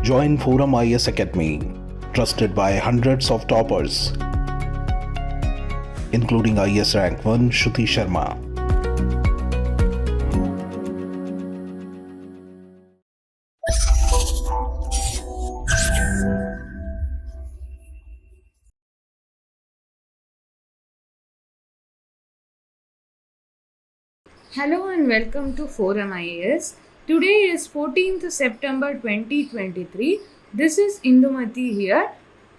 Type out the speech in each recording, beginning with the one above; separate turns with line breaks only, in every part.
Join ForumIAS Academy, trusted by hundreds of toppers, including IAS Rank 1 𝐂𝐡𝐚𝐧𝐧𝐞𝐥 Sharma.
Hello and welcome to ForumIAS. Today is 14th September 2023. This is 𝐒𝐡𝐚𝐬𝐜𝐫𝐢𝐻 here,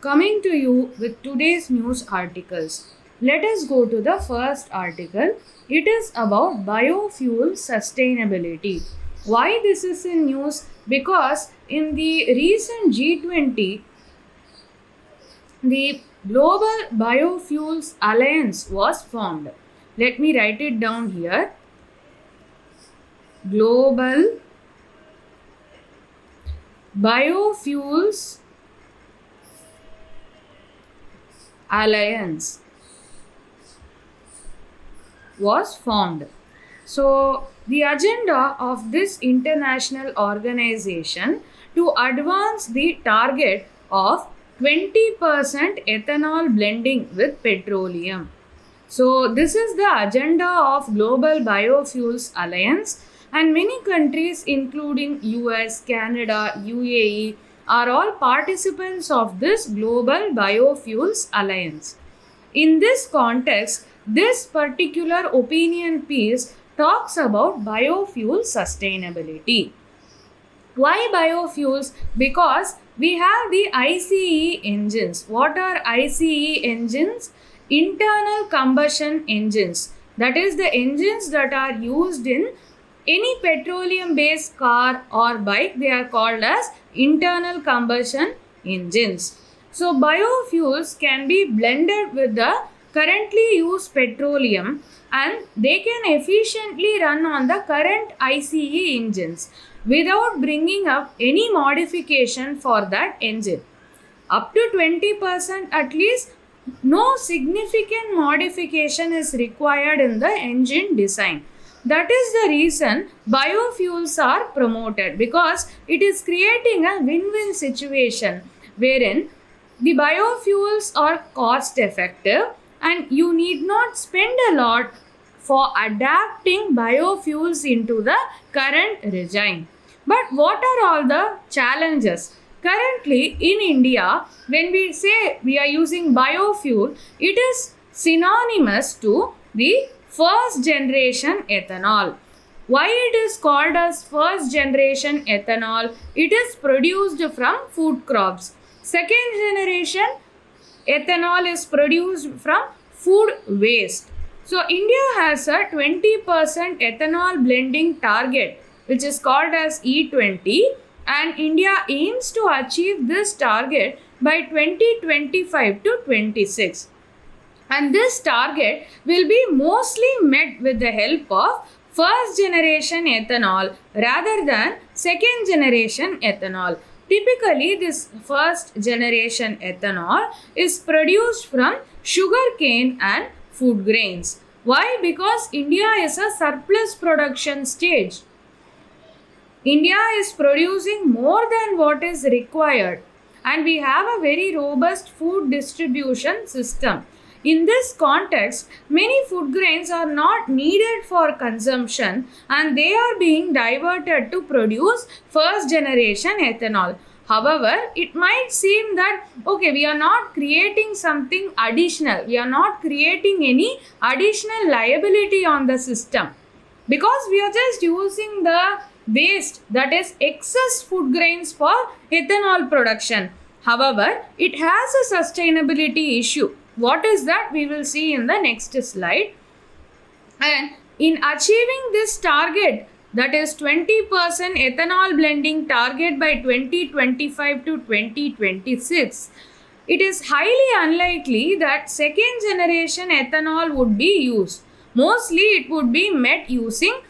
coming to you with today's news articles. Let us go to the first article. It is about biofuel sustainability. Why this is in news? Because in the recent G20, the Global Biofuels Alliance was formed. Let me write it down here. Global Biofuels Alliance was formed. So, the agenda of this international organization to advance the target of 20% ethanol blending with petroleum. So, this is the agenda of Global Biofuels Alliance. And many countries including US, Canada, UAE are all participants of this Global Biofuels Alliance. In this context, this particular opinion piece talks about biofuel sustainability. Why biofuels? Because we have the ICE engines. What are ICE engines? Internal combustion engines. That is the engines that are used in any petroleum based car or bike. They are called as internal combustion engines. So biofuels can be blended with the currently used petroleum and they can efficiently run on the current ICE engines without bringing up any modification for that engine. Up to 20% at least, no significant modification is required in the engine design. That is the reason biofuels are promoted, because it is creating a win-win situation wherein the biofuels are cost effective and you need not spend a lot for adapting biofuels into the current regime. But what are all the challenges? Currently in India, when we say we are using biofuel, it is synonymous to the first generation ethanol. Why it is called as first generation ethanol? It is produced from food crops. Second generation ethanol is produced from food waste. So India has a 20% ethanol blending target, which is called as E20, and India aims to achieve this target by 2025 to 26. And this target will be mostly met with the help of first generation ethanol rather than second generation ethanol. Typically, this first generation ethanol is produced from sugarcane and food grains. Why? Because India is a surplus production stage. India is producing more than what is required, and we have a very robust food distribution system. In this context, many food grains are not needed for consumption and they are being diverted to produce first generation ethanol. However, it might seem that, okay, we are not creating something additional. We are not creating any additional liability on the system because we are just using the waste, that is excess food grains, for ethanol production. However, it has a sustainability issue. What is that? We will see in the next slide. And in achieving this target, that is 20% ethanol blending target by 2025 to 2026, it is highly unlikely that second generation ethanol would be used. Mostly it would be met using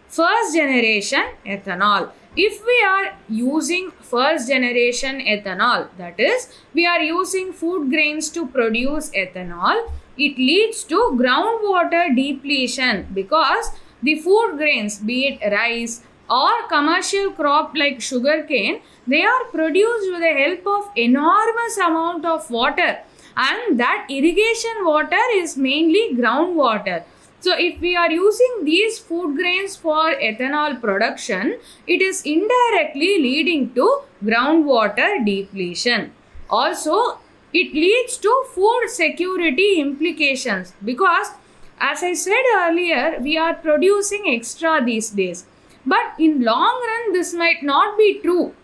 first generation ethanol. If we are using first generation ethanol, that is, we are using food grains to produce ethanol, it leads to groundwater depletion because the food grains, be it rice or commercial crop like sugarcane, they are produced with the help of enormous amount of water, and that irrigation water is mainly groundwater. So if we are using these food grains for ethanol production, it is indirectly leading to groundwater depletion. Also, it leads to food security implications because, as I said earlier, we are producing extra these days. But in long run, this might not be true,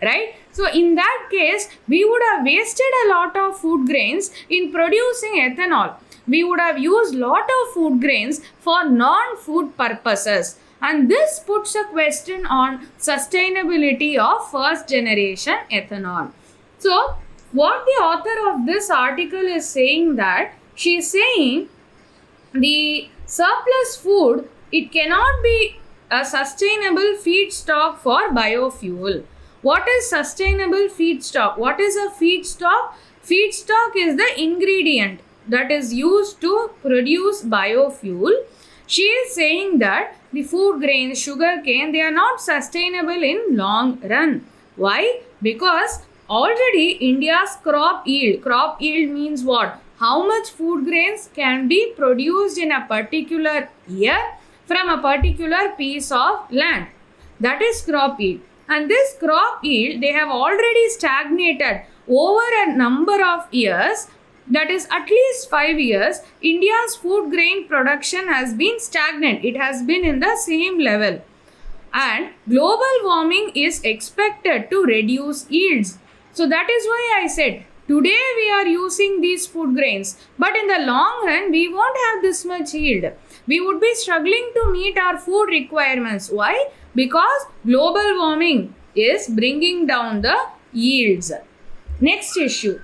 right? So in that case, we would have wasted a lot of food grains in producing ethanol. We would have used lot of food grains for non-food purposes. And this puts a question on sustainability of first generation ethanol. So what the author of this article is saying that, she is saying the surplus food, it cannot be a sustainable feedstock for biofuel. What is sustainable feedstock? What is a feedstock? Feedstock is the ingredient that is used to produce biofuel. She is saying that the food grains, sugarcane, they are not sustainable in long run. Why? Because already India's crop yield means what? How much food grains can be produced in a particular year from a particular piece of land. That is crop yield. And this crop yield, they have already stagnated over a number of years, that is at least 5 years. India's food grain production has been stagnant. It has been in the same level. And global warming is expected to reduce yields. So that is why I said, today we are using these food grains, but in the long run, we won't have this much yield. We would be struggling to meet our food requirements. Why? Because global warming is bringing down the yields. Next issue,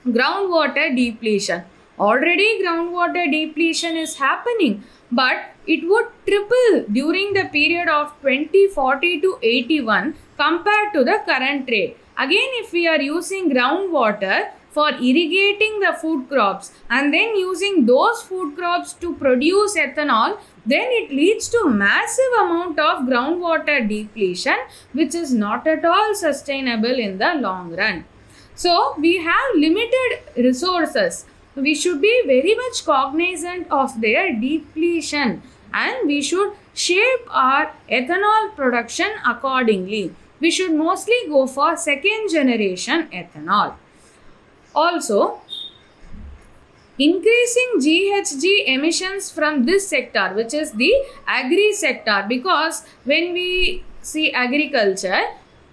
groundwater depletion. Already groundwater depletion is happening, but it would triple during the period of 2040 to 81 compared to the current rate. Again, if we are using groundwater for irrigating the food crops and then using those food crops to produce ethanol, then it leads to massive amount of groundwater depletion, which is not at all sustainable in the long run. So we have limited resources. We should be very much cognizant of their depletion, and we should shape our ethanol production accordingly. We should mostly go for second generation ethanol. Also, increasing GHG emissions from this sector, which is the agri sector, because when we see agriculture,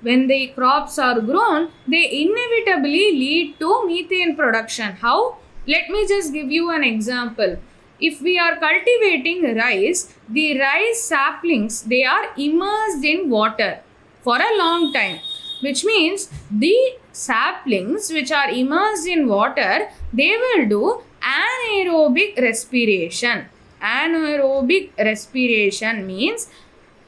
when the crops are grown, they inevitably lead to methane production. How? Let me just give you an example. If we are cultivating rice, the rice saplings, they are immersed in water for a long time, which means the saplings which are immersed in water, they will do anaerobic respiration. Anaerobic respiration means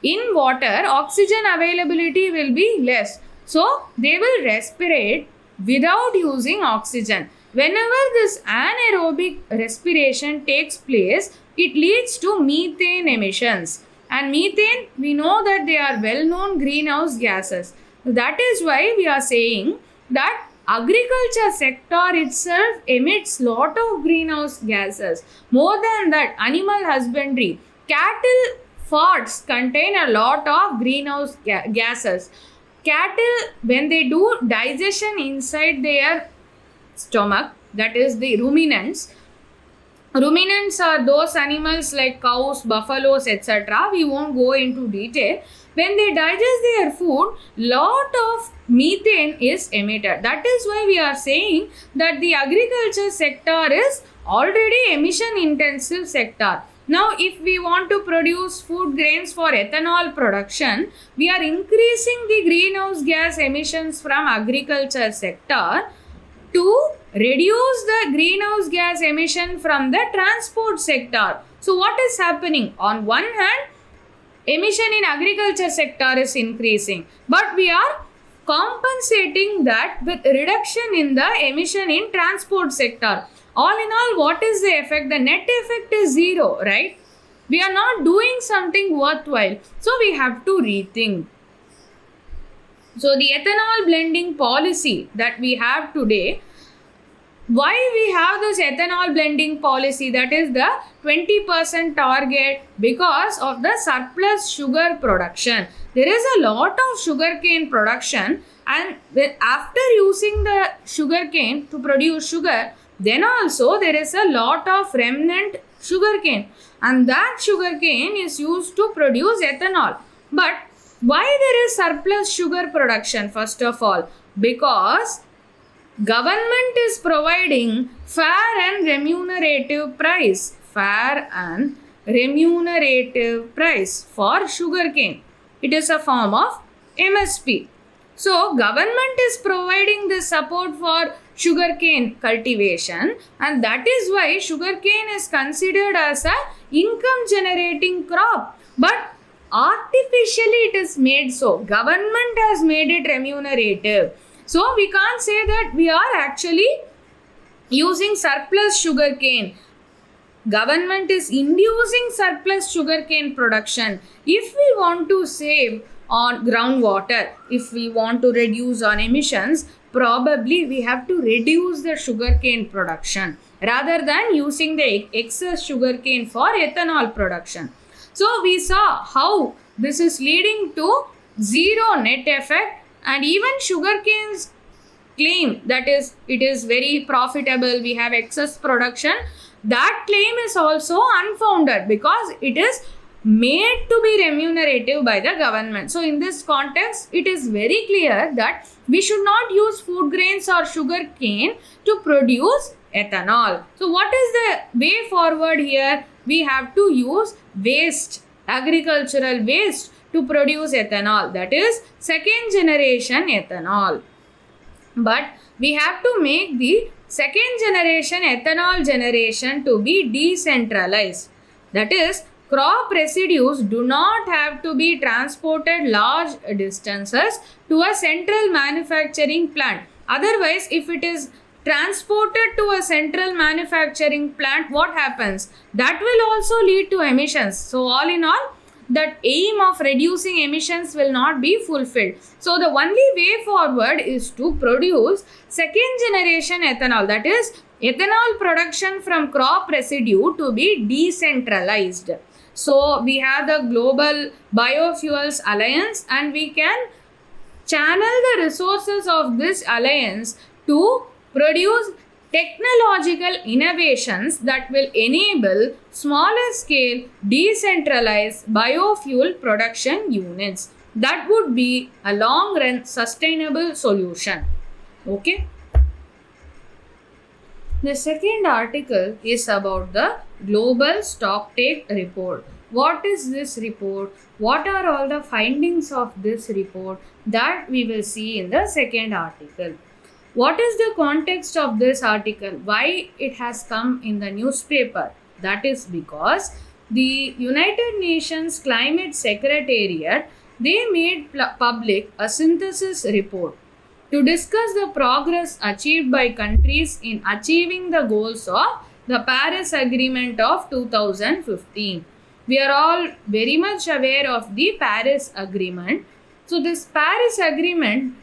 in water, oxygen availability will be less. So, they will respirate without using oxygen. Whenever this anaerobic respiration takes place, it leads to methane emissions. And methane, we know that they are well-known greenhouse gases. That is why we are saying that agriculture sector itself emits lot of greenhouse gases. More than that, animal husbandry, cattle farts contain a lot of greenhouse gases. Cattle, when they do digestion inside their stomach, that is the ruminants. Ruminants are those animals like cows, buffaloes, etc. We won't go into detail. When they digest their food, lot of methane is emitted. That is why we are saying that the agriculture sector is already emission intensive sector. Now, if we want to produce food grains for ethanol production, we are increasing the greenhouse gas emissions from agriculture sector to reduce the greenhouse gas emission from the transport sector. So, what is happening? On one hand, emission in agriculture sector is increasing, but we are compensating that with reduction in the emission in transport sector. All in all, what is the effect? The net effect is zero, right? We are not doing something worthwhile. So we have to rethink. So the ethanol blending policy that we have today, why we have this ethanol blending policy, that is the 20% target, because of the surplus sugar production. There is a lot of sugarcane production, and after using the sugarcane to produce sugar, then also there is a lot of remnant sugarcane, and that sugarcane is used to produce ethanol. But why there is surplus sugar production? First of all, because government is providing fair and remunerative price for sugarcane. It is a form of MSP. So government is providing this support for sugarcane cultivation, and that is why sugarcane is considered as a income generating crop. But artificially it is made so. Government has made it remunerative. So we can't say that we are actually using surplus sugarcane. Government is inducing surplus sugarcane production. If we want to save on groundwater, if we want to reduce on emissions, probably we have to reduce the sugarcane production rather than using the excess sugarcane for ethanol production. So we saw how this is leading to zero net effect, and even sugarcane's claim that is it is very profitable, we have excess production, that claim is also unfounded because it is made to be remunerative by the government. So in this context, it is very clear that we should not use food grains or sugarcane to produce ethanol. So what is the way forward here? We have to use waste, agricultural waste, to produce ethanol, that is second generation ethanol. But we have to make the second generation ethanol generation to be decentralized. That is, crop residues do not have to be transported large distances to a central manufacturing plant. Otherwise, if it is transported to a central manufacturing plant, what happens? That will also lead to emissions. So all in all, that aim of reducing emissions will not be fulfilled. So the only way forward is to produce second generation ethanol, that is ethanol production from crop residue to be decentralized. So we have the Global Biofuels Alliance, and we can channel the resources of this alliance to produce technological innovations that will enable smaller scale decentralized biofuel production units. That would be a long run sustainable solution. Okay. The second article is about the Global Stocktake Report. What is this report? What are all the findings of this report? That we will see in the second article. What is the context of this article? Why it has come in the newspaper? That is because the United Nations Climate Secretariat, they made public a synthesis report to discuss the progress achieved by countries in achieving the goals of the Paris Agreement of 2015. We are all very much aware of the Paris Agreement. So this Paris Agreement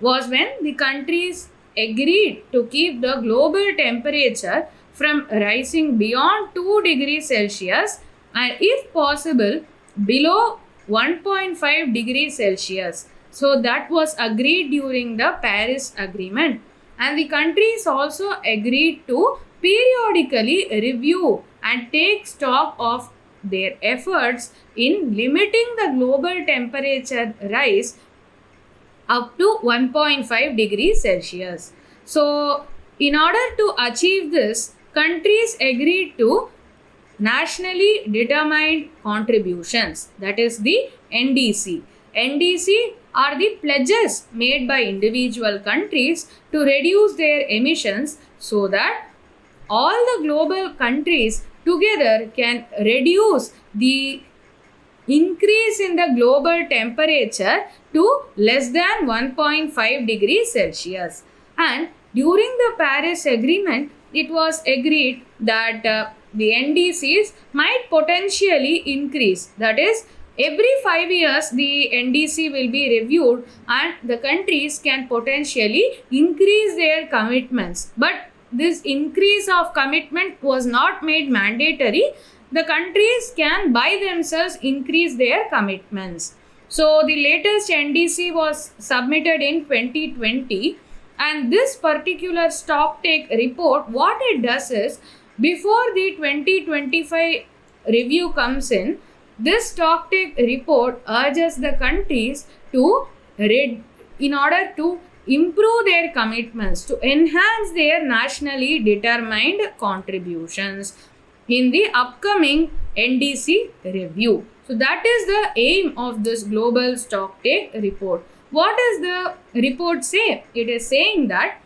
was when the countries agreed to keep the global temperature from rising beyond 2 degrees Celsius and if possible below 1.5 degrees Celsius. So that was agreed during the Paris Agreement, and the countries also agreed to periodically review and take stock of their efforts in limiting the global temperature rise up to 1.5 degrees Celsius. So in order to achieve this, countries agreed to nationally determined contributions, that is the NDC. NDC are the pledges made by individual countries to reduce their emissions so that all the global countries together can reduce the increase in the global temperature to less than 1.5 degrees Celsius. And during the Paris Agreement, it was agreed that the NDCs might potentially increase. That is, every 5 years the NDC will be reviewed and the countries can potentially increase their commitments. But this increase of commitment was not made mandatory. The countries can by themselves increase their commitments. So the latest NDC was submitted in 2020, and this particular stocktake report, what it does is, before the 2025 review comes in, this stocktake report urges the countries to in order to improve their commitments, to enhance their nationally determined contributions in the upcoming NDC review. So that is the aim of this global stocktake report. What does the report say? It is saying that,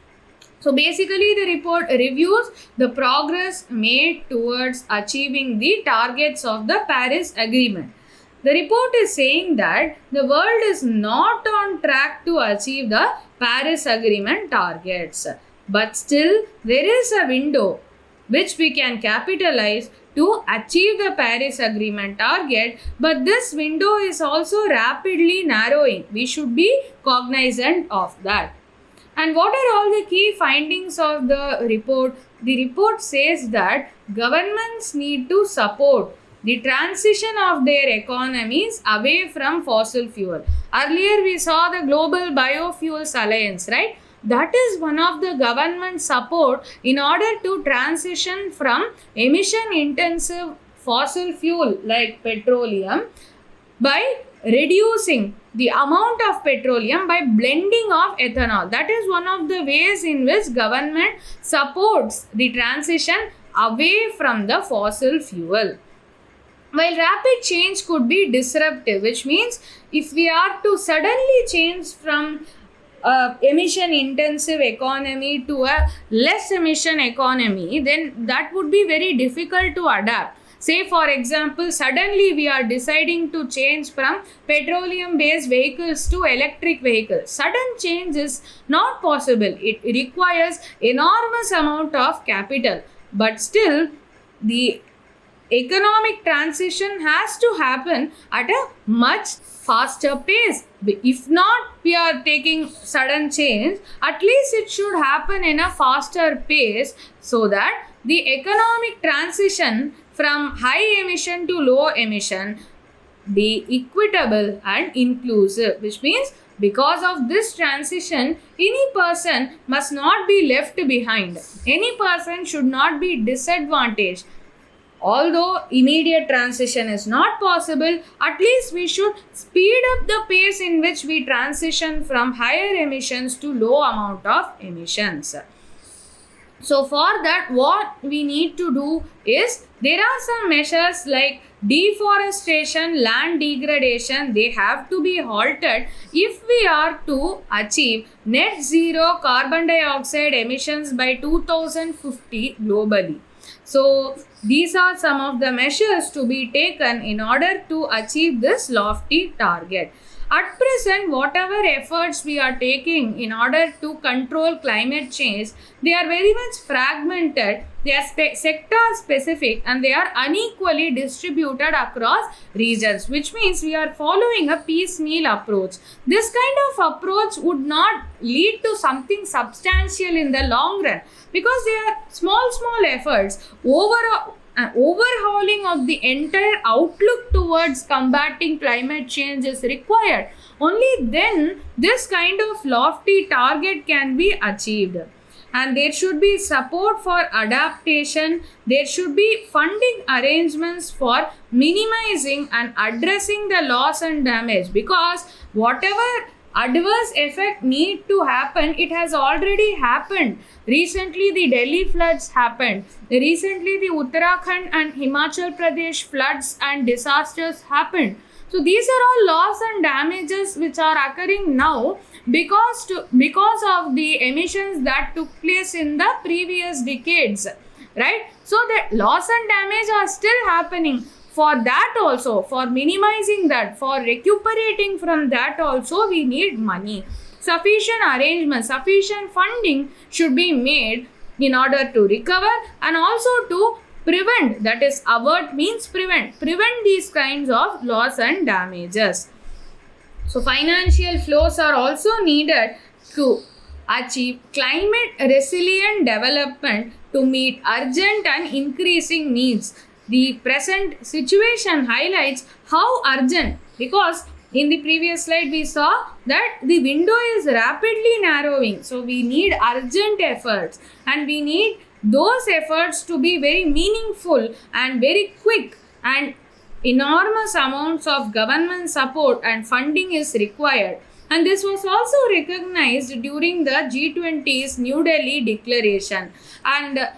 so basically the report reviews the progress made towards achieving the targets of the Paris Agreement. The report is saying that the world is not on track to achieve the Paris Agreement targets, but still there is a window which we can capitalize to achieve the Paris Agreement target, but this window is also rapidly narrowing. We should be cognizant of that. And what are all the key findings of the report? The report says that governments need to support the transition of their economies away from fossil fuel. Earlier we saw the Global Biofuels Alliance, right? That is one of the government support in order to transition from emission intensive fossil fuel like petroleum by reducing the amount of petroleum by blending of ethanol. That is one of the ways in which government supports the transition away from the fossil fuel. While rapid change could be disruptive, which means if we are to suddenly change from emission intensive economy to a less emission economy, then that would be very difficult to adapt. Say for example, suddenly we are deciding to change from petroleum based vehicles to electric vehicles. Sudden change is not possible. It requires enormous amount of capital, but still the economic transition has to happen at a much faster pace. If not, we are taking sudden change, at least it should happen in a faster pace so that the economic transition from high emission to low emission be equitable and inclusive, which means because of this transition, any person must not be left behind. Any person should not be disadvantaged. Although immediate transition is not possible, at least we should speed up the pace in which we transition from higher emissions to low amount of emissions. So for that, what we need to do is, there are some measures like deforestation, land degradation, they have to be halted if we are to achieve net zero carbon dioxide emissions by 2050 globally. So these are some of the measures to be taken in order to achieve this lofty target. At present, whatever efforts we are taking in order to control climate change, they are very much fragmented, they are sector specific, and they are unequally distributed across regions, which means we are following a piecemeal approach. This kind of approach would not lead to something substantial in the long run, because they are small efforts. Overhauling of the entire outlook towards combating climate change is required. Only then this kind of lofty target can be achieved. And there should be support for adaptation. There should be funding arrangements for minimizing and addressing the loss and damage, because whatever adverse effect need to happen, it has already happened. Recently the Delhi floods happened. Recently the Uttarakhand and Himachal Pradesh floods and disasters happened. So these are all loss and damages which are occurring now because of the emissions that took place in the previous decades, right? So the loss and damage are still happening. For that also, for minimizing that, for recuperating from that also, we need money. Sufficient arrangements, sufficient funding should be made in order to recover and also to prevent, that is avert means prevent these kinds of loss and damages. So financial flows are also needed to achieve climate resilient development to meet urgent and increasing needs. The present situation highlights how urgent, because in the previous slide we saw that the window is rapidly narrowing. So we need urgent efforts, and we need those efforts to be very meaningful and very quick, and enormous amounts of government support and funding is required. And this was also recognized during the G20's New Delhi declaration, and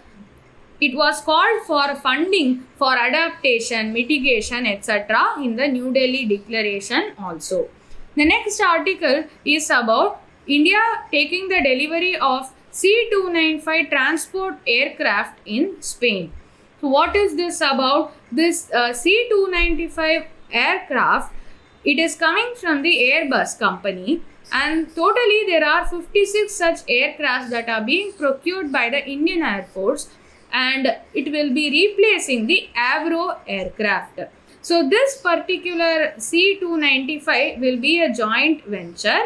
it was called for funding for adaptation, mitigation, etc. in the New Delhi declaration also. The next article is about India taking the delivery of C-295 transport aircraft in Spain. So what is this about? This C-295 aircraft, it is coming from the Airbus company, and totally there are 56 such aircraft that are being procured by the Indian Air Force, and it will be replacing the Avro aircraft. So this particular C-295 will be a joint venture,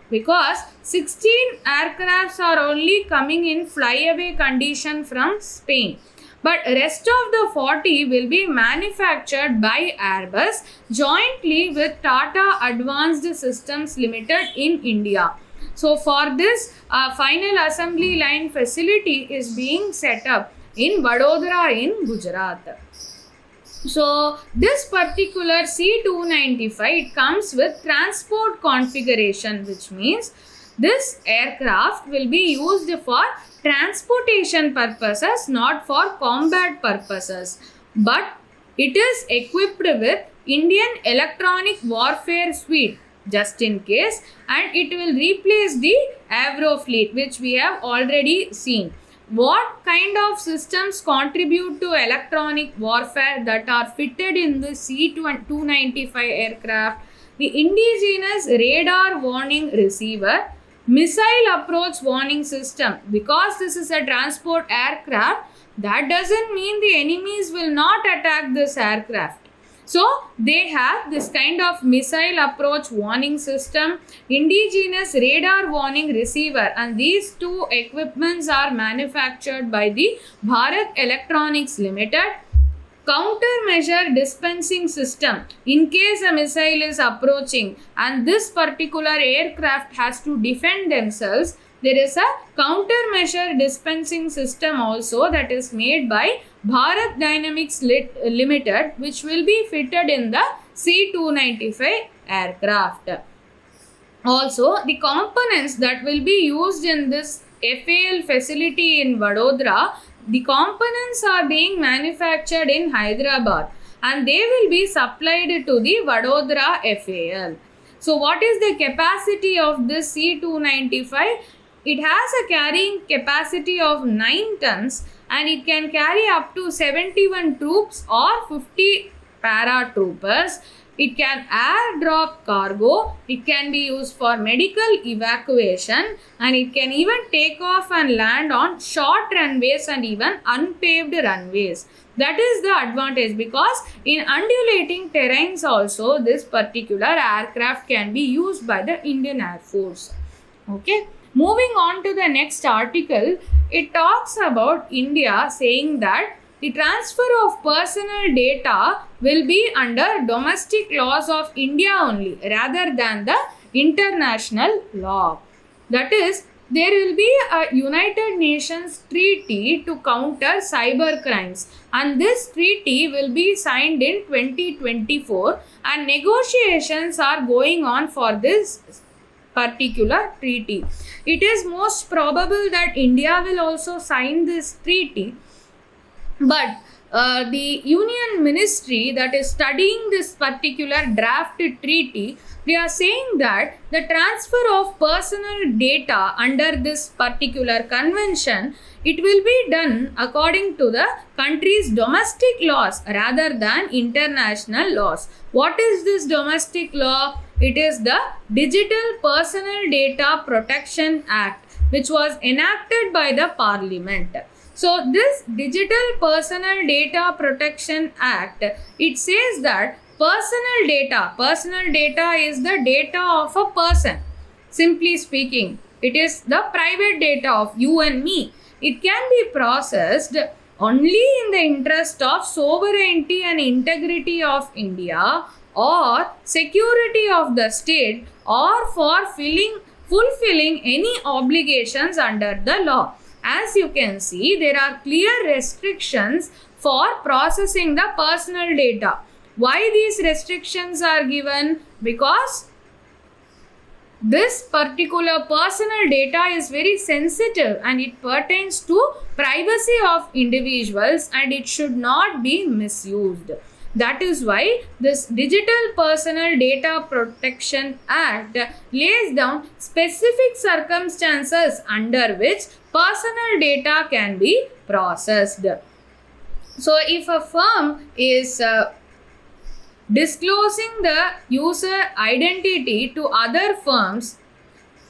because 16 aircrafts are only coming in flyaway condition from Spain, but rest of the 40 will be manufactured by Airbus jointly with Tata Advanced Systems Limited in India. So for this, final assembly line facility is being set up in Vadodara in Gujarat. So this particular C-295, it comes with transport configuration, which means this aircraft will be used for transportation purposes, not for combat purposes. But it is equipped with Indian Electronic Warfare Suite, just in case, and it will replace the Avro fleet, which we have already seen. What kind of systems contribute to electronic warfare that are fitted in the C-295 aircraft? The indigenous radar warning receiver, missile approach warning system. Because this is a transport aircraft, that doesn't mean the enemies will not attack this aircraft. So they have this kind of missile approach warning system, indigenous radar warning receiver, and these two equipments are manufactured by the Bharat Electronics Limited. Countermeasure dispensing system, in case a missile is approaching and this particular aircraft has to defend themselves, there is a countermeasure dispensing system also that is made by Bharat Dynamics Limited, which will be fitted in the C-295 aircraft. Also, the components that will be used in this FAL facility in Vadodara, the components are being manufactured in Hyderabad, and they will be supplied to the Vadodara FAL. So what is the capacity of this C-295? It has a carrying capacity of 9 tons, and it can carry up to 71 troops or 50 paratroopers. It can airdrop cargo, it can be used for medical evacuation, and it can even take off and land on short runways and even unpaved runways. That is the advantage, because in undulating terrains also this particular aircraft can be used by the Indian Air Force. Okay. Moving on to the next article, it talks about India saying that the transfer of personal data will be under domestic laws of India only rather than the international law. That is, there will be a United Nations treaty to counter cyber crimes, and this treaty will be signed in 2024, and negotiations are going on for this particular treaty. It is most probable that India will also sign this treaty, but the Union Ministry that is studying this particular draft treaty, they are saying that the transfer of personal data under this particular convention, it will be done according to the country's domestic laws rather than international laws. What is this domestic law? It is the Digital Personal Data Protection Act, which was enacted by the Parliament. So this Digital Personal Data Protection Act, it says that personal data is the data of a person. Simply speaking, it is the private data of you and me. It can be processed only in the interest of sovereignty and integrity of India, or security of the state, or for fulfilling any obligations under the law. As you can see, there are clear restrictions for processing the personal data. Why these restrictions are given? Because this particular personal data is very sensitive and it pertains to privacy of individuals and it should not be misused. That is why this Digital Personal Data Protection Act lays down specific circumstances under which personal data can be processed. So if a firm is disclosing the user identity to other firms,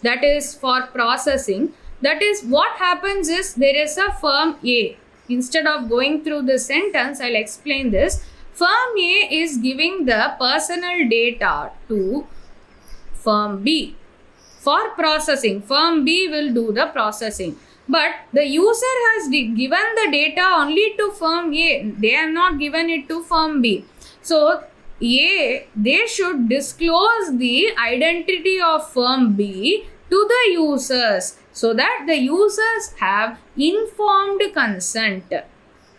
that is for processing, that is what happens is there is a firm A. Instead of going through the sentence, I'll explain this. Firm A is giving the personal data to firm B for processing. Firm B will do the processing. But the user has given the data only to firm A. They have not given it to firm B. So A, they should disclose the identity of firm B to the users so that the users have informed consent.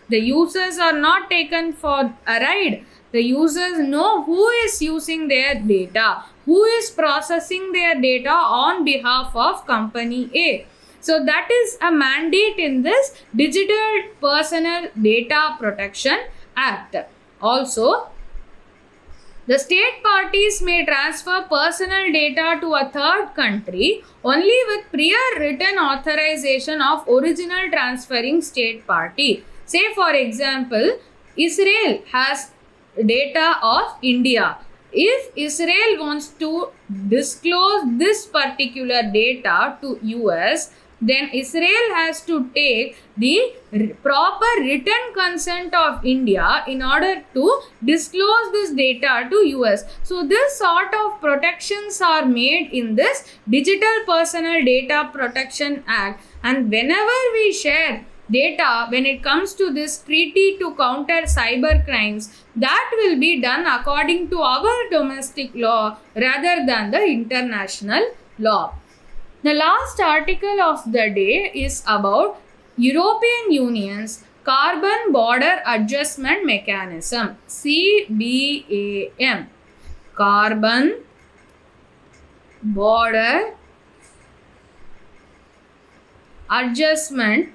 The users are not taken for a ride. The users know who is using their data, who is processing their data on behalf of company A. So that is a mandate in this Digital Personal Data Protection Act. Also, the state parties may transfer personal data to a third country only with prior written authorization of original transferring state party. Say for example, Israel has data of India. If Israel wants to disclose this particular data to US, then Israel has to take the proper written consent of India in order to disclose this data to US. So this sort of protections are made in this Digital Personal Data Protection Act, and whenever we share data, when it comes to this treaty to counter cyber crimes, that will be done according to our domestic law rather than the international law. The last article of the day is about European Union's Carbon Border Adjustment Mechanism, CBAM. Carbon Border Adjustment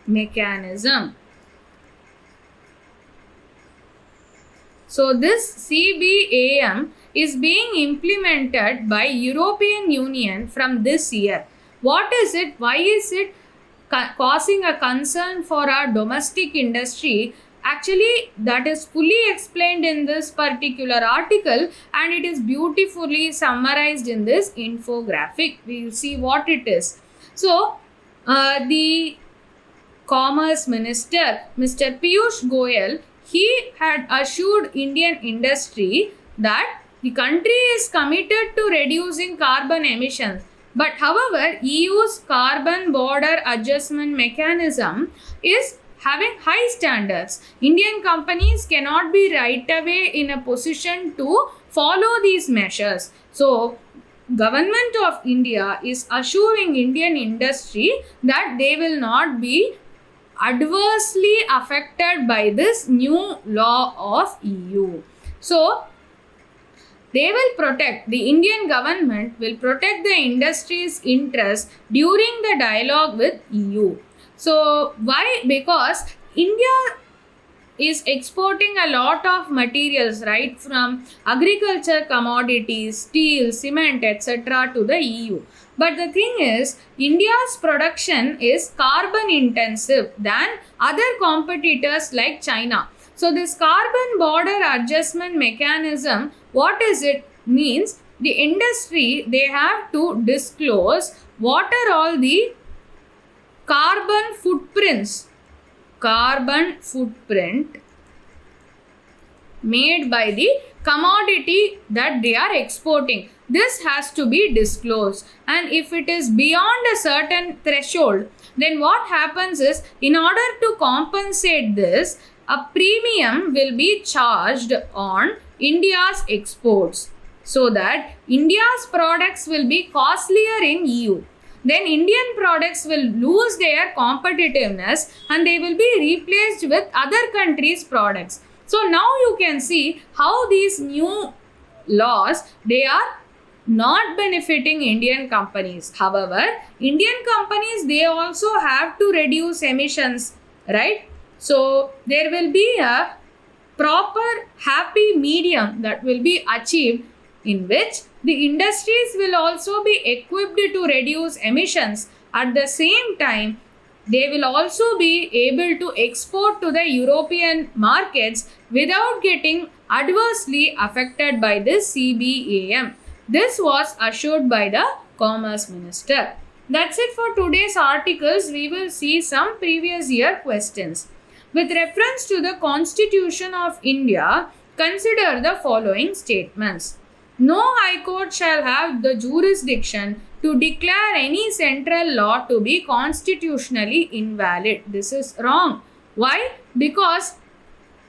Mechanism. So this CBAM is being implemented by European Union from this year. What is it? Why is it causing a concern for our domestic industry? Actually, that is fully explained in this particular article and it is beautifully summarized in this infographic. We will see what it is. So, the Commerce Minister, Mr. Piyush Goyal, he had assured Indian industry that the country is committed to reducing carbon emissions. But however, EU's Carbon Border Adjustment Mechanism is having high standards. Indian companies cannot be right away in a position to follow these measures. So, Government of India is assuring Indian industry that they will not be adversely affected by this new law of EU. So, they will protect, the Indian government will protect the industry's interests during the dialogue with EU. So, why? Because India is exporting a lot of materials, right, from agriculture commodities, steel, cement, etc. to the EU. But the thing is, India's production is carbon intensive than other competitors like China. So this carbon border adjustment mechanism, what is it? Means the industry, they have to disclose what are all the carbon footprint made by the commodity that they are exporting. This has to be disclosed, and if it is beyond a certain threshold, then what happens is, in order to compensate this, a premium will be charged on India's exports, so that India's products will be costlier in EU. Then Indian products will lose their competitiveness and they will be replaced with other countries' products. So now you can see how these new laws, they are not benefiting Indian companies. However, Indian companies, they also have to reduce emissions, right? So there will be a proper happy medium that will be achieved, in which the industries will also be equipped to reduce emissions. At the same time, they will also be able to export to the European markets without getting adversely affected by this CBAM. This was assured by the Commerce Minister. That's it for today's articles. We will see some previous year questions. With reference to the Constitution of India, consider the following statements. No High Court shall have the jurisdiction to declare any central law to be constitutionally invalid. This is wrong. Why? Because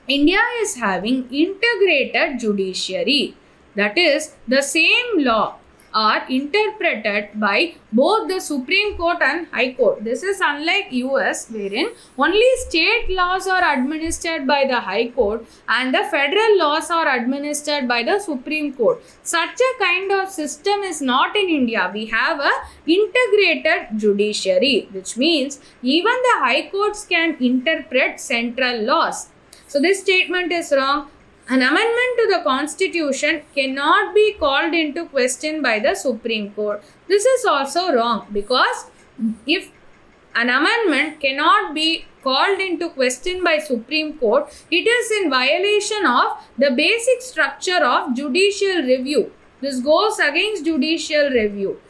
India is having integrated judiciary. That is, the same law are interpreted by both the Supreme Court and High Court. This is unlike US, wherein only state laws are administered by the High Court and the federal laws are administered by the Supreme Court. Such a kind of system is not in India. We have a integrated judiciary, which means even the High Courts can interpret central laws. So this statement is wrong. An amendment to the Constitution cannot be called into question by the Supreme Court. This is also wrong, because if an amendment cannot be called into question by Supreme Court, it is in violation of the basic structure of judicial review. This goes against judicial review.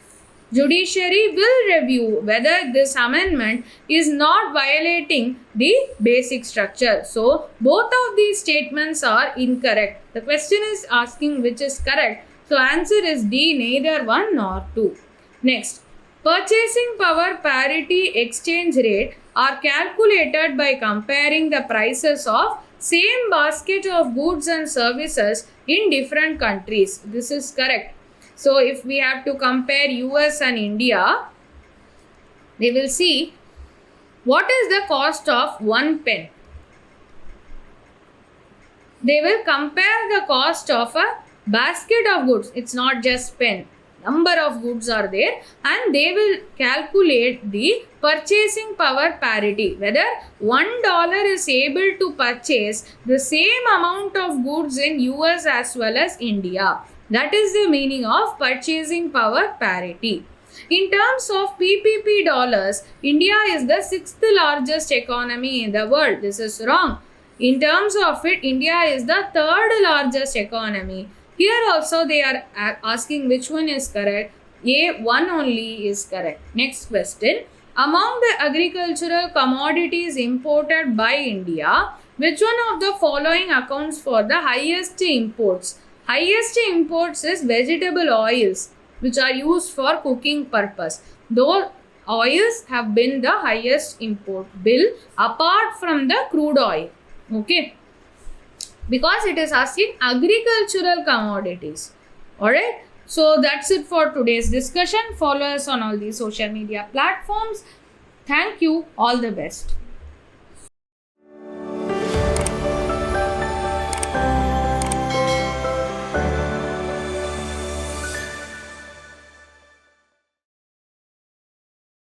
Judiciary will review whether this amendment is not violating the basic structure. So, both of these statements are incorrect. The question is asking which is correct. So, answer is D, neither 1 nor 2. Next, purchasing power parity exchange rate are calculated by comparing the prices of same basket of goods and services in different countries. This is correct. So, if we have to compare US and India, we will see what is the cost of one pen. They will compare the cost of a basket of goods. It's not just pen. Number of goods are there, and they will calculate the purchasing power parity, whether $1 is able to purchase the same amount of goods in US as well as India. That is the meaning of purchasing power parity. In terms of PPP dollars, India is the 6th largest economy in the world. This is wrong. In terms of it, India is the 3rd largest economy. Here also they are asking which one is correct. A, 1 only is correct. Next question. Among the agricultural commodities imported by India, which one of the following accounts for the highest imports? Highest imports is vegetable oils, which are used for cooking purpose. Though oils have been the highest import bill apart from the crude oil. Okay. Because it is asking agricultural commodities. Alright. So that's it for today's discussion. Follow us on all the social media platforms. Thank you. All the best.